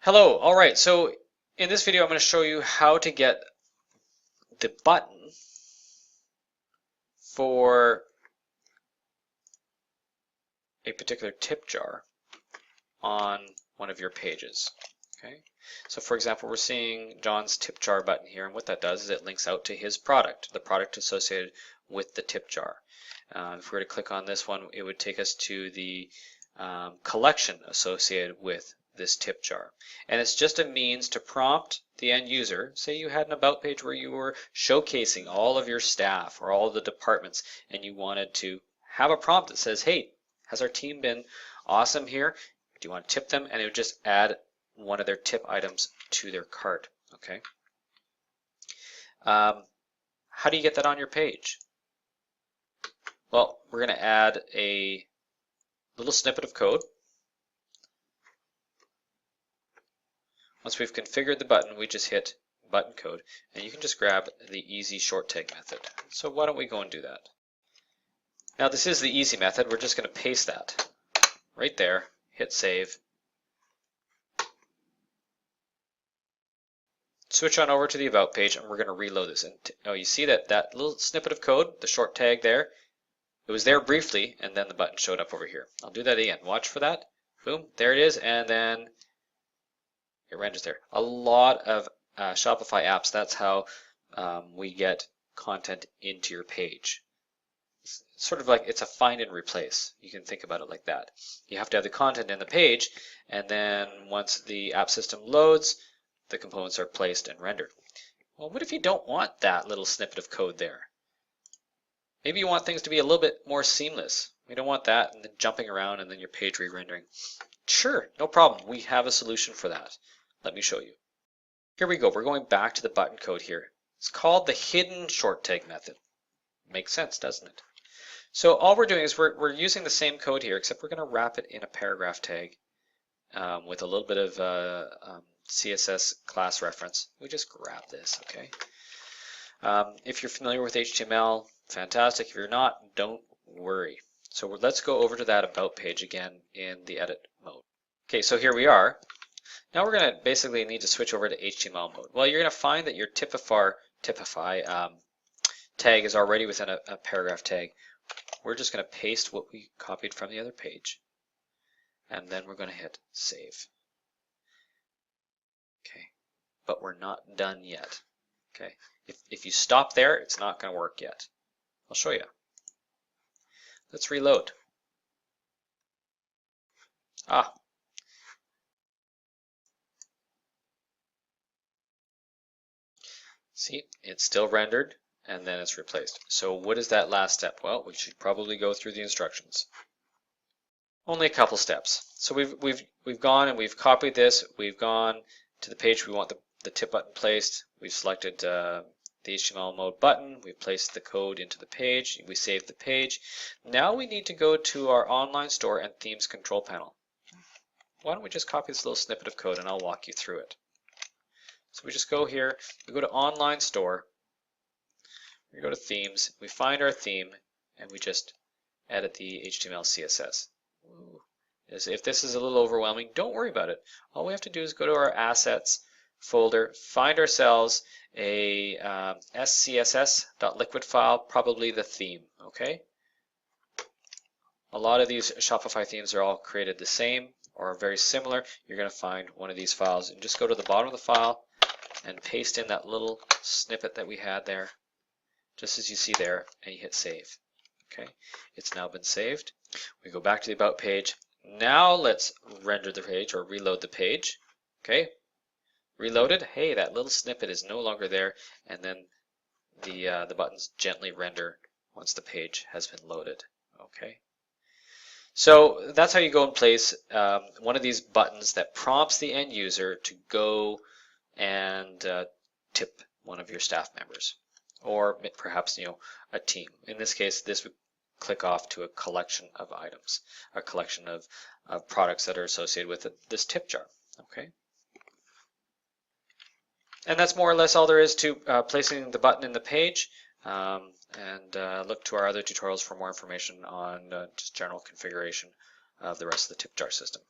Hello, alright, so in this video I'm going to show you how to get the button for a particular tip jar on one of your pages. Okay, so for example, we're seeing John's tip jar button here, and what that does is it links out to his product, the product associated with the tip jar. If we were to click on this one, it would take us to the collection associated with this tip jar. And it's just a means to prompt the end user. Say you had an about page where you were showcasing all of your staff or all of the departments, and you wanted to have a prompt that says, hey, has our team been awesome here? Do you want to tip them? And it would just add one of their tip items to their cart. Okay. How do you get that on your page? Well, we're going to add a little snippet of code. Once we've configured the button, we just hit button code, and you can just grab the easy short tag method. So why don't we go and do that? Now this is the easy method. We're just going to paste that right there, hit save, switch on over to the about page, and we're going to reload this. And oh, you see that little snippet of code, the short tag there, it was there briefly, and then the button showed up over here. I'll do that again. Watch for that. Boom, there it is, and then it renders there. A lot of Shopify apps, that's how we get content into your page. It's sort of like it's a find and replace. You can think about it like that. You have to have the content in the page, and then once the app system loads, the components are placed and rendered. Well, what if you don't want that little snippet of code there? Maybe you want things to be a little bit more seamless. We don't want that and then jumping around and then your page re-rendering. Sure, no problem. We have a solution for that. Let me show you. Here we go. We're going back to the button code here. It's called the hidden short tag method. Makes sense, doesn't it? So all we're doing is we're using the same code here, except we're going to wrap it in a paragraph tag with a little bit of CSS class reference. We just grab this, okay? If you're familiar with HTML, fantastic. If you're not, don't worry. So let's go over to that about page again in the edit mode. Okay, so here we are. Now we're going to basically need to switch over to HTML mode. Well, you're going to find that your Tipify tag is already within a paragraph tag. We're just going to paste what we copied from the other page, and then we're going to hit save. Okay, but we're not done yet. Okay, if you stop there, it's not going to work yet. I'll show you. Let's reload. See, it's still rendered, and then it's replaced. So what is that last step? Well, we should probably go through the instructions. Only a couple steps. So we've gone and we've copied this. We've gone to the page we want the tip button placed. We've selected the HTML mode button. We've placed the code into the page. We saved the page. Now we need to go to our online store and themes control panel. Why don't we just copy this little snippet of code and I'll walk you through it. So we just go here, we go to online store, we go to themes, we find our theme, and we just edit the HTML CSS. Ooh. If this is a little overwhelming, don't worry about it. All we have to do is go to our assets folder, find ourselves a scss.liquid file, probably the theme, okay? A lot of these Shopify themes are all created the same or very similar. You're going to find one of these files and just go to the bottom of the file and paste in that little snippet that we had there, just as you see there, and you hit save. Okay, it's now been saved. We go back to the about page. Now let's render the page or reload the page. Okay, reloaded. Hey, that little snippet is no longer there, and then the buttons gently render once the page has been loaded. Okay. So that's how you go and place one of these buttons that prompts the end user to go and tip one of your staff members, or perhaps a team. In this case, this would click off to a collection of items, a collection of products that are associated with this tip jar. Okay, and that's more or less all there is to placing the button in the page. And look to our other tutorials for more information on just general configuration of the rest of the tip jar system.